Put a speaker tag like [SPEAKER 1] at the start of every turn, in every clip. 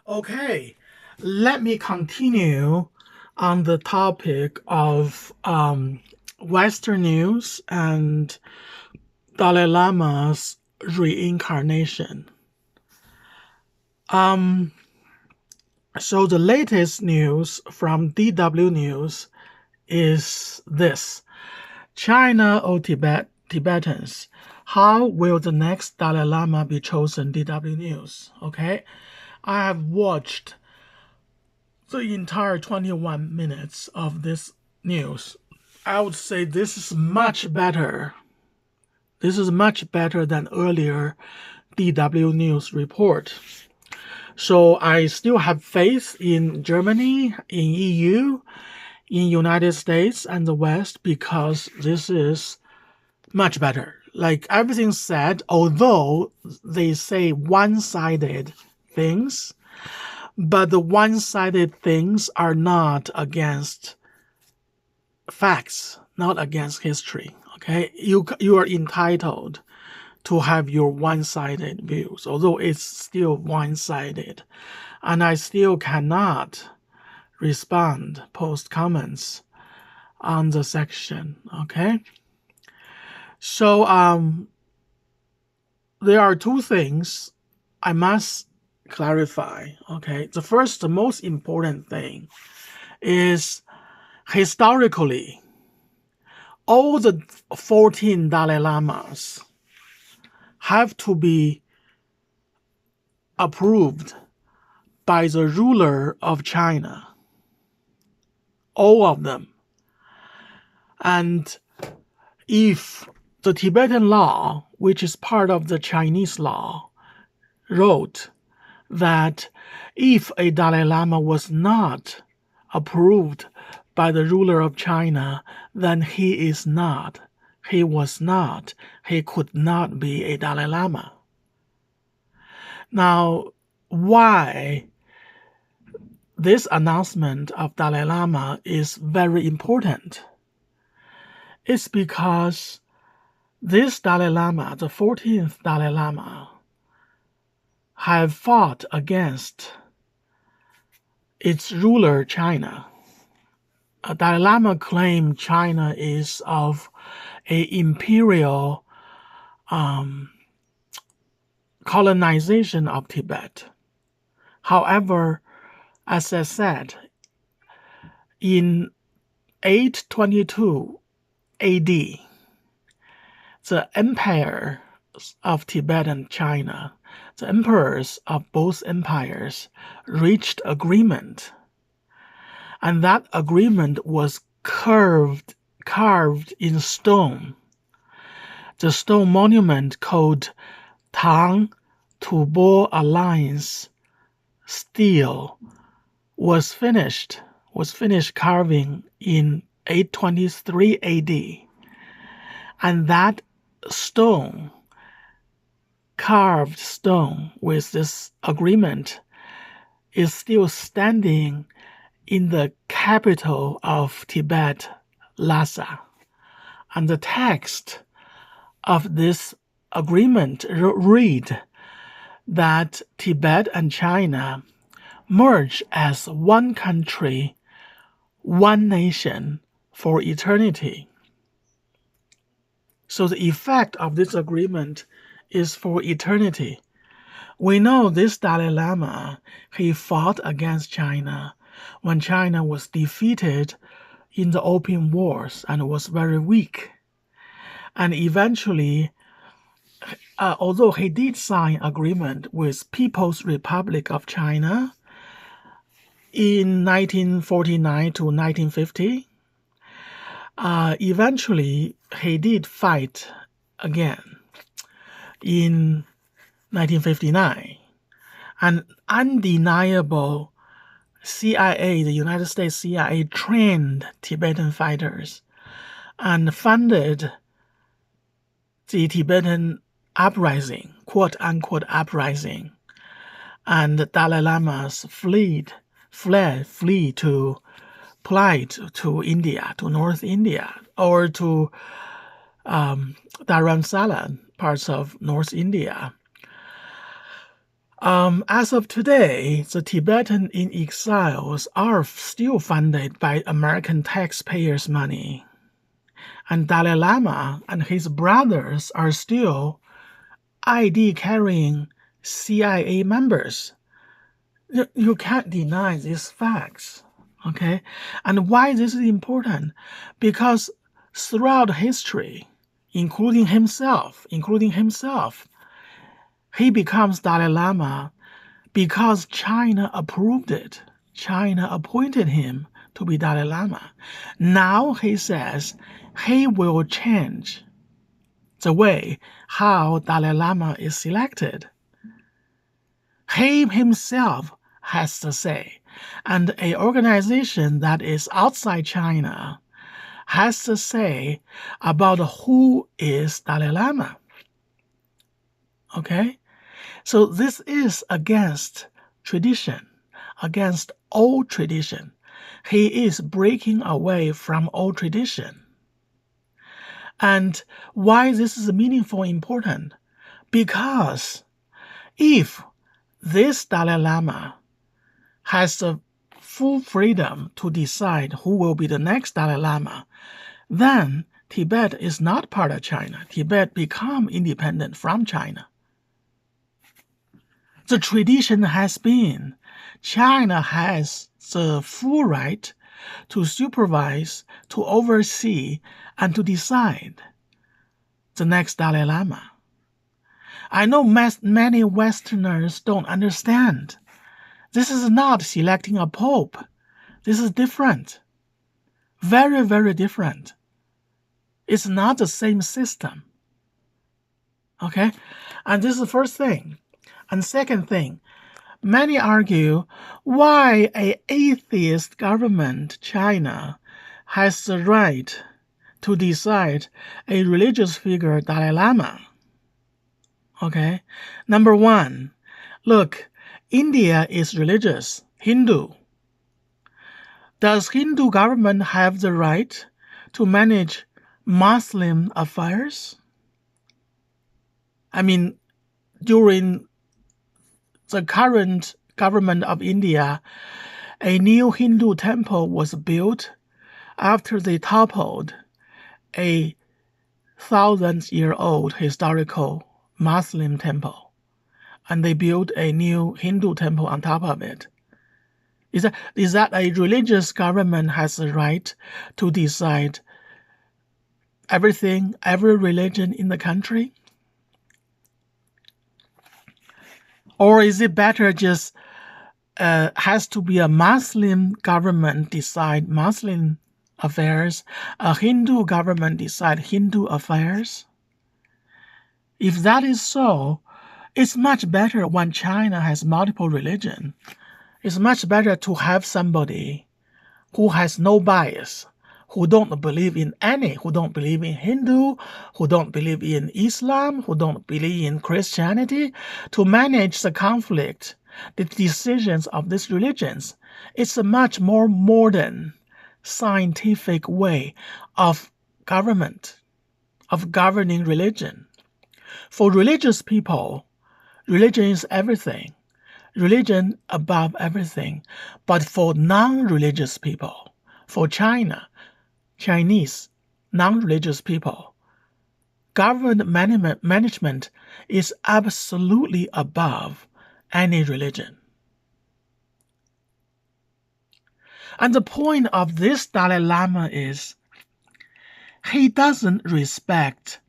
[SPEAKER 1] Okay, let me continue on the topic of Western news and Dalai Lama's reincarnation. So the latest news from DW News is this. China or Tibetans, how will the next Dalai Lama be chosen? DW News. Okay, I have watched the entire 21 minutes of this news. I would say this is much better. This is much better than earlier DW News report. So I still have faith in Germany, in EU, in United States and the West because this is much better. Like everything said, although they say one-sided things, but the one-sided things are not against facts, not against history. Okay, you are entitled to have your one-sided views, although it's still one-sided, and I still cannot respond, post comments on the section. Okay, so there are two things I must clarify. Okay, the most important thing is historically, all the 14 Dalai Lamas have to be approved by the ruler of China. All of them. And if the Tibetan law, which is part of the Chinese law, wrote that if a Dalai Lama was not approved by the ruler of China, then he is not, he was not, he could not be a Dalai Lama. Now, why this announcement of Dalai Lama is very important? It's because this Dalai Lama, the 14th Dalai Lama, have fought against its ruler, China. Dalai Lama claimed China is of an imperial colonization of Tibet. However, as I said, in 822 AD, the empire of Tibet and China, the emperors of both empires, reached agreement. And that agreement was carved in stone. The stone monument called Tang Tubo Alliance stele was finished carving in 823 AD. And that stone, carved stone with this agreement, is still standing in the capital of Tibet, Lhasa. And the text of this agreement read that Tibet and China merge as one country, one nation for eternity. So the effect of this agreement is for eternity. We know this Dalai Lama, he fought against China when China was defeated in the Opium Wars and was very weak. And eventually, although he did sign agreement with People's Republic of China in 1949 to 1950, eventually he did fight again in 1959. An undeniable CIA, the United States CIA, trained Tibetan fighters and funded the Tibetan uprising, quote-unquote uprising, and the Dalai Lamas fled to India, to North India, or to Dharamsala, parts of North India. As of today, the Tibetan in exiles are still funded by American taxpayers' money. And Dalai Lama and his brothers are still ID-carrying CIA members. You can't deny these facts, okay? And why this is important? Because throughout history, including himself, he becomes Dalai Lama because China approved it. China appointed him to be Dalai Lama. Now he says he will change the way how Dalai Lama is selected. He himself has to say, and an organization that is outside China has to say about who is Dalai Lama. Okay? So this is against tradition, against old tradition. He is breaking away from old tradition. And why this is meaningful and important? Because if this Dalai Lama has the full freedom to decide who will be the next Dalai Lama, then Tibet is not part of China. Tibet become independent from China. The tradition has been China has the full right to supervise, to oversee, and to decide the next Dalai Lama. I know many Westerners don't understand. This is not selecting a pope. This is different. Very, very different. It's not the same system. Okay? And this is the first thing. And second thing, many argue why an atheist government, China, has the right to decide a religious figure, Dalai Lama. Okay? Number one, look, India is religious, Hindu. Does Hindu government have the right to manage Muslim affairs? I mean, during the current government of India, a new Hindu temple was built after they toppled a 1,000-year-old historical Muslim temple, and they built a new Hindu temple on top of it. Is that a religious government has the right to decide everything, every religion in the country? Or is it better just has to be a Muslim government decide Muslim affairs, a Hindu government decide Hindu affairs? If that is so, it's much better when China has multiple religions. It's much better to have somebody who has no bias, who don't believe in any, who don't believe in Hindu, who don't believe in Islam, who don't believe in Christianity, to manage the conflict, the decisions of these religions. It's a much more modern, scientific way of government, of governing religion. For religious people, religion is everything. Religion above everything. But for non-religious people, for Chinese non-religious people, government management is absolutely above any religion. And the point of this Dalai Lama is he doesn't respect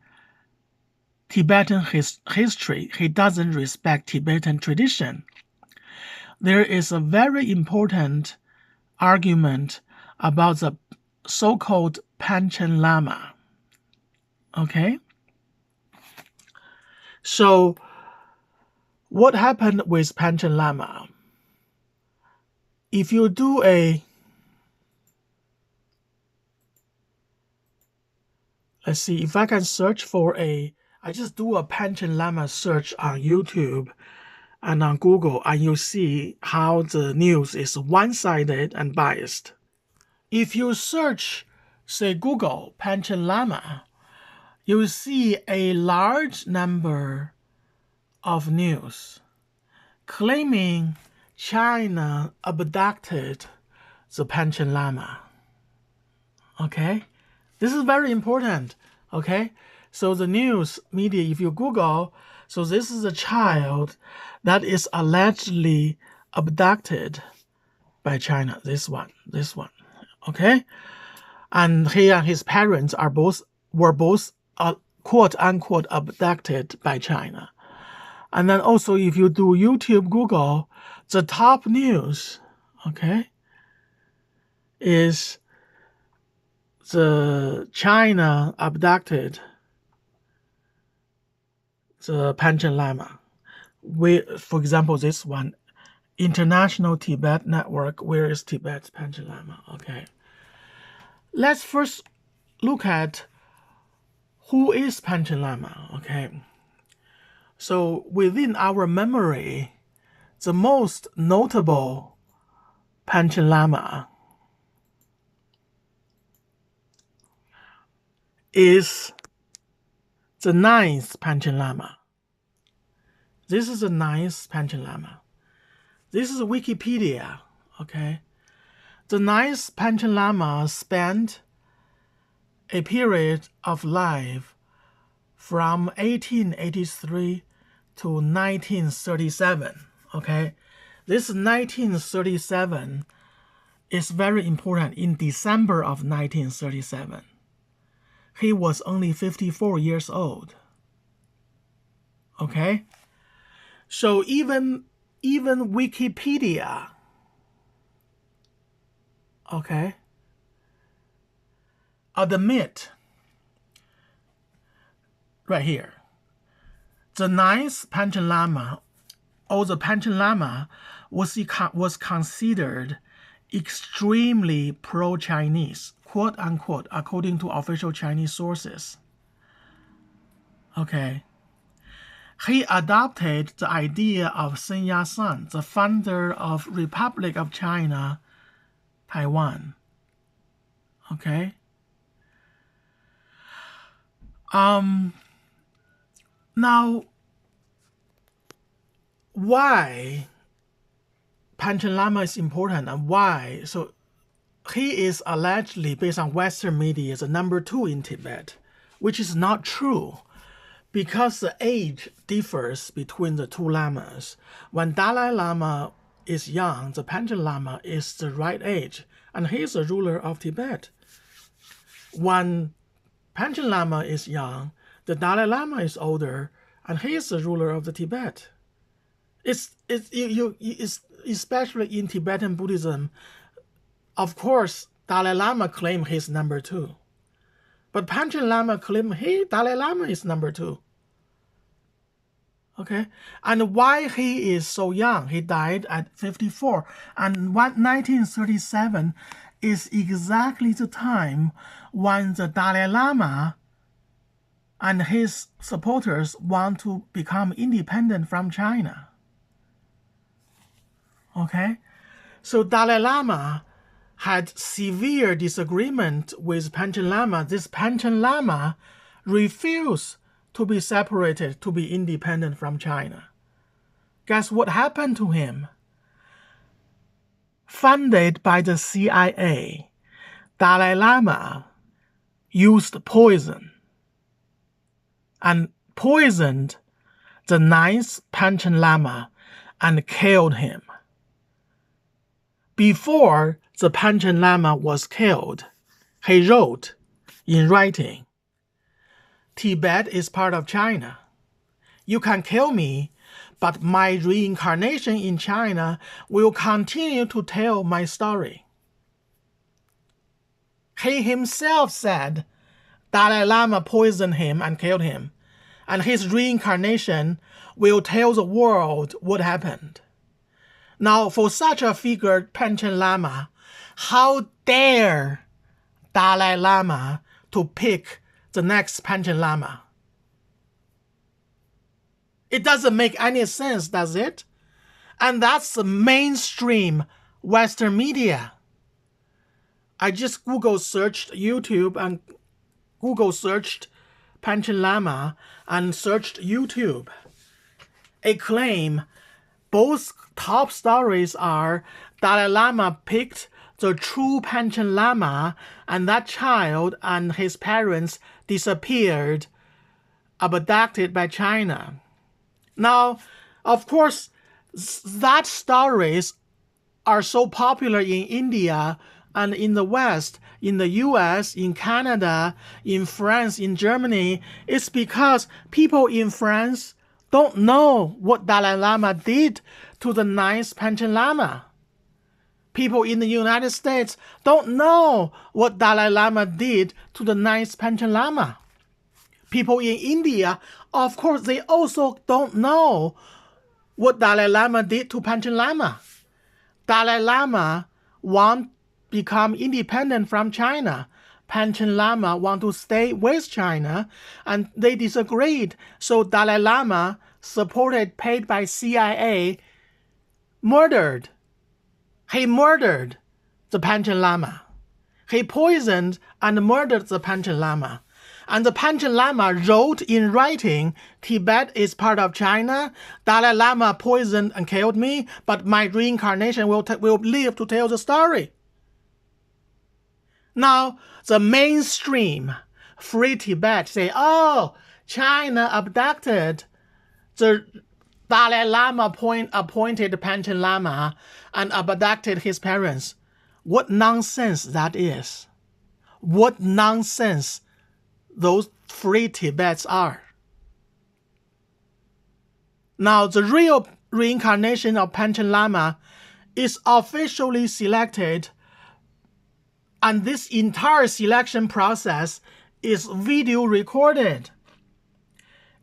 [SPEAKER 1] Tibetan history. He doesn't respect Tibetan tradition. There is a very important argument about the so-called Panchen Lama. Okay? So, what happened with Panchen Lama? If you do let's see, if I can search for I just do a Panchen Lama search on YouTube and on Google, and you see how the news is one-sided and biased. If you search, say, Google Panchen Lama, you see a large number of news claiming China abducted the Panchen Lama. Okay, this is very important. Okay, so the news media, if you Google, so this is a child that is allegedly abducted by China. This one. Okay, and he and his parents were both quote unquote abducted by China. And then also, if you do YouTube, Google, the top news, okay, is the China abducted the Panchen Lama. For example, this one, International Tibet Network, where is Tibet's Panchen Lama? Okay. Let's first look at who is Panchen Lama, okay? So within our memory, the most notable Panchen Lama is the 9th Panchen Lama. This is the 9th Panchen Lama. This is Wikipedia, okay? The 9th Panchen Lama spent a period of life from 1883 to 1937, okay? This 1937 is very important. In December of 1937, he was only 54 years old, okay? So even Wikipedia, okay, admit right here, the 9th Panchen Lama, or the Panchen Lama, was considered extremely pro-Chinese, quote unquote, according to official Chinese sources. Okay. He adopted the idea of Sun Yat-sen, the founder of Republic of China, Taiwan. Okay. Now, why Panchen Lama is important and why? So he is allegedly, based on Western media, the number 2 in Tibet, which is not true because the age differs between the two lamas. When Dalai Lama is young, the Panchen Lama is the right age, and he is the ruler of Tibet. When Panchen Lama is young, the Dalai Lama is older, and he is the ruler of the Tibet. It's especially in Tibetan Buddhism. Of course, Dalai Lama claimed he's number 2, but Panchen Lama claimed Dalai Lama is number 2. Okay, and why he is so young? He died at 54, and 1937 is exactly the time when the Dalai Lama and his supporters want to become independent from China. Okay, so Dalai Lama had severe disagreement with Panchen Lama. This Panchen Lama refused to be separated, to be independent from China. Guess what happened to him? Funded by the CIA, Dalai Lama used poison and poisoned the 9th Panchen Lama and killed him. Before the Panchen Lama was killed, he wrote in writing, "Tibet is part of China. You can kill me, but my reincarnation in China will continue to tell my story." He himself said Dalai Lama poisoned him and killed him, and his reincarnation will tell the world what happened. Now, for such a figure, Panchen Lama, how dare Dalai Lama to pick the next Panchen Lama? It doesn't make any sense, does it? And that's the mainstream Western media. I just Google searched YouTube and Google searched Panchen Lama and searched YouTube. A claim both top stories are Dalai Lama picked the true Panchen Lama, and that child and his parents disappeared, abducted by China. Now, of course, that stories are so popular in India and in the West, in the US, in Canada, in France, in Germany. It's because people in France don't know what Dalai Lama did to the ninth Panchen Lama. People in the United States don't know what Dalai Lama did to the ninth Panchen Lama. People in India, of course, they also don't know what Dalai Lama did to Panchen Lama. Dalai Lama want become independent from China. Panchen Lama want to stay with China, and they disagreed. So Dalai Lama, supported, paid by CIA, murdered. He murdered the Panchen Lama. He poisoned and murdered the Panchen Lama. And the Panchen Lama wrote in writing, Tibet is part of China. Dalai Lama poisoned and killed me, but my reincarnation will live to tell the story. Now, the mainstream Free Tibet say, oh, China abducted the Dalai Lama appointed Panchen Lama and abducted his parents. What nonsense that is. What nonsense those Free Tibets are. Now, the real reincarnation of Panchen Lama is officially selected, and this entire selection process is video recorded.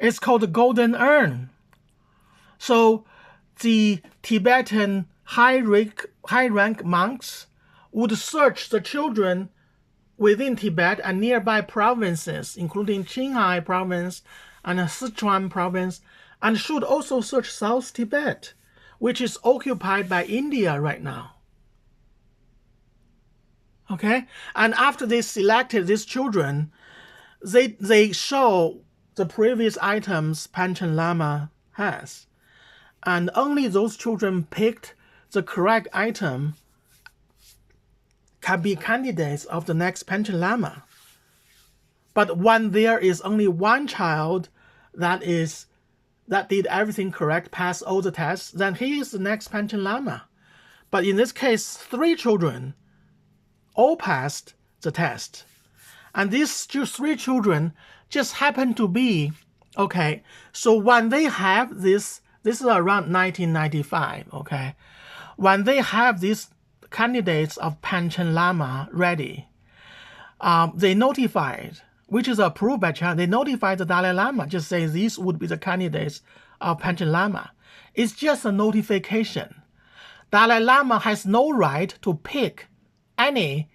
[SPEAKER 1] It's called the Golden Urn. So the Tibetan high-rank monks would search the children within Tibet and nearby provinces, including Qinghai province and Sichuan province, and should also search South Tibet, which is occupied by India right now. Okay? And after they selected these children, they show the previous items Panchen Lama has. And only those children picked the correct item can be candidates of the next Panchen Lama. But when there is only one child that did everything correct, passed all the tests, then he is the next Panchen Lama. But in this case, 3 children all passed the test. And these 3 children just happen to be, okay, so when they have this is around 1995, okay, when they have these candidates of Panchen Lama ready, they notified, which is approved by China, they notified the Dalai Lama, just say these would be the candidates of Panchen Lama. It's just a notification. Dalai Lama has no right to pick any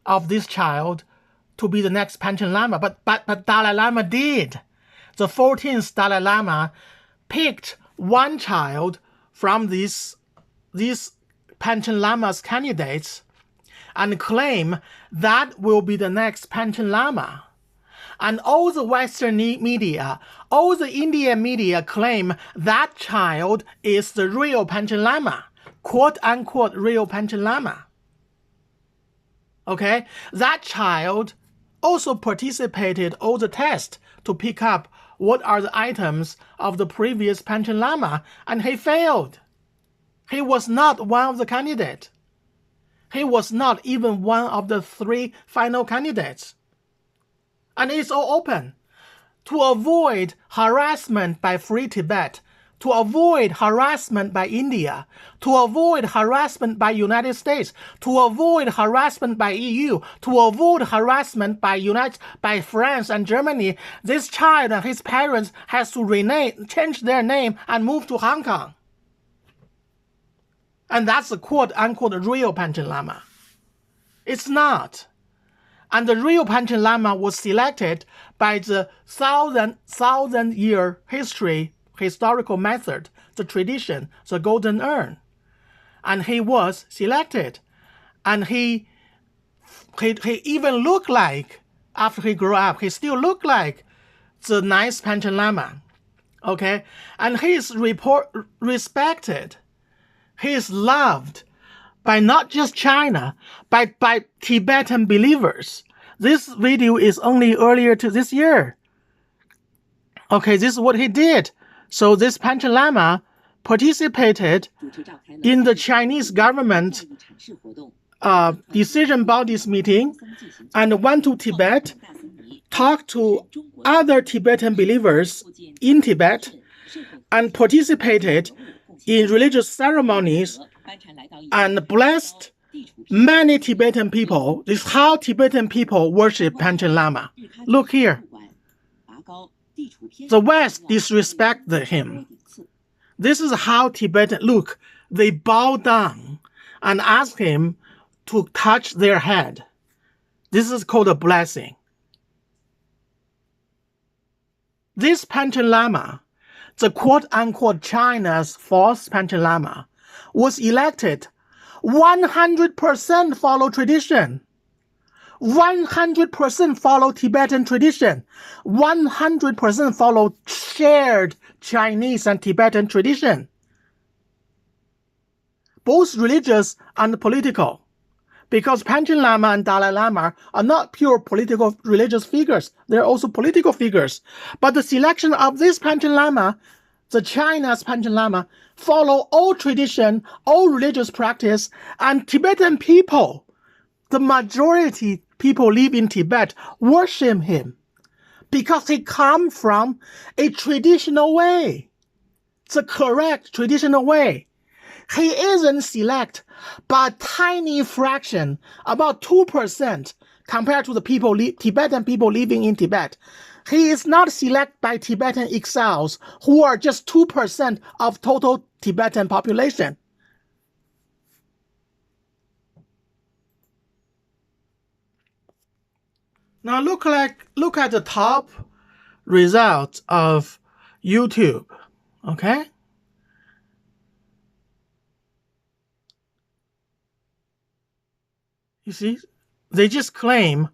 [SPEAKER 1] of this child to be the next Panchen Lama, but Dalai Lama did. The 14th Dalai Lama picked one child from these Panchen Lama's candidates and claim that will be the next Panchen Lama. And all the Western media, all the Indian media claim that child is the real Panchen Lama, quote-unquote real Panchen Lama. Okay? That child also participated all the tests to pick up what are the items of the previous Panchen Lama, and he failed. He was not one of the candidates. He was not even one of the 3 final candidates. And it's all open. To avoid harassment by Free Tibet, to avoid harassment by India, to avoid harassment by United States, to avoid harassment by EU, to avoid harassment by France and Germany, this child and his parents has to change their name and move to Hong Kong. And that's the quote-unquote real Panchen Lama. It's not. And the real Panchen Lama was selected by the thousand-year historical method, the tradition, the Golden Urn. And he was selected. And he even looked like, after he grew up, he still looked like the nice Panchen Lama. Okay, and he is respected. He is loved by not just China, but by Tibetan believers. This video is only earlier to this year. Okay, this is what he did. So this Panchen Lama participated in the Chinese government decision bodies meeting and went to Tibet, talked to other Tibetan believers in Tibet, and participated in religious ceremonies and blessed many Tibetan people. This is how Tibetan people worship Panchen Lama. Look here. The West disrespected him. This is how Tibetan, look, they bow down and ask him to touch their head. This is called a blessing. This Panchen Lama, the quote-unquote China's fourth Panchen Lama, was elected 100% follow tradition. 100% follow Tibetan tradition. 100% follow shared Chinese and Tibetan tradition. Both religious and political. Because Panchen Lama and Dalai Lama are not pure political religious figures. They're also political figures. But the selection of this Panchen Lama, the China's Panchen Lama, follow all tradition, all religious practice, and Tibetan people, the majority people live in Tibet, worship him because he comes from a traditional way. It's a correct traditional way. He isn't select by a tiny fraction, about 2% compared to the people, Tibetan people living in Tibet. He is not selected by Tibetan exiles who are just 2% of total Tibetan population. Now look at the top results of YouTube, okay? You see, they just claim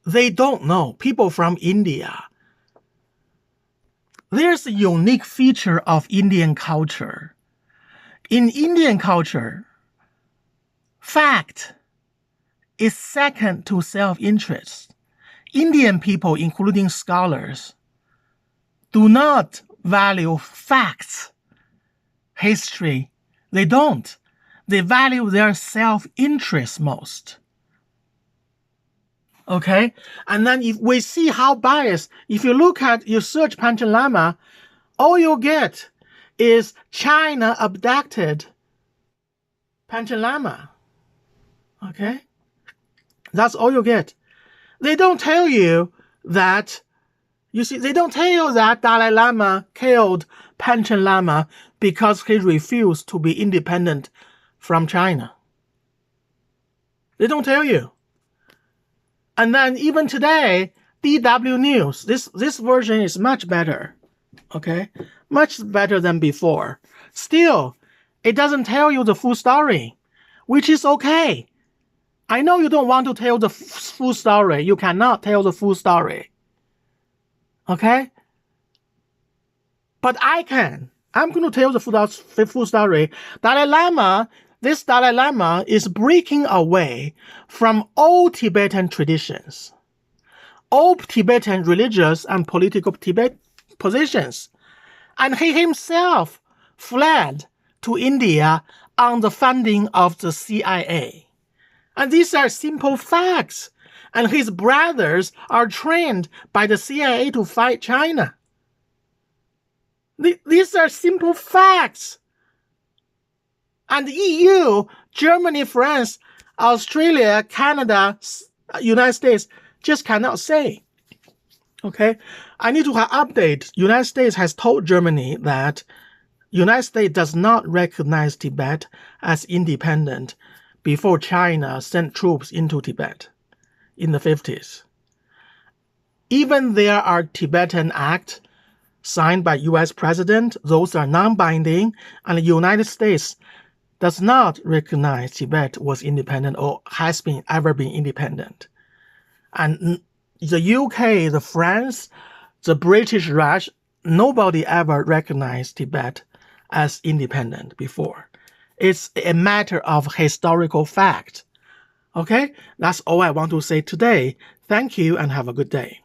[SPEAKER 1] they don't know. People from India. There's a unique feature of Indian culture. In Indian culture, fact is second to self-interest. Indian people, including scholars, do not value facts, history. They don't. They value their self-interest most. Okay? And then if we see how biased, if you search Panchen Lama, all you'll get is China abducted Panchen Lama. Okay? That's all you get. They don't tell you that, they don't tell you that Dalai Lama killed Panchen Lama because he refused to be independent from China. They don't tell you. And then even today, DW News, this version is much better. Okay? Much better than before. Still, it doesn't tell you the full story, which is okay. I know you don't want to tell the full story. You cannot tell the full story. Okay? But I can. I'm going to tell the full story. This Dalai Lama is breaking away from all Tibetan traditions, all Tibetan religious and political Tibet positions. And he himself fled to India on the funding of the CIA. And these are simple facts. And his brothers are trained by the CIA to fight China. These are simple facts. And the EU, Germany, France, Australia, Canada, United States just cannot say. Okay? I need to update. United States has told Germany that United States does not recognize Tibet as independent before China sent troops into Tibet in the 50s. Even there are Tibetan Act signed by US President. Those are non-binding, and the United States does not recognize Tibet was independent or has ever been independent. And the UK, the France, the British Raj, nobody ever recognized Tibet as independent before. It's a matter of historical fact. Okay, that's all I want to say today. Thank you and have a good day.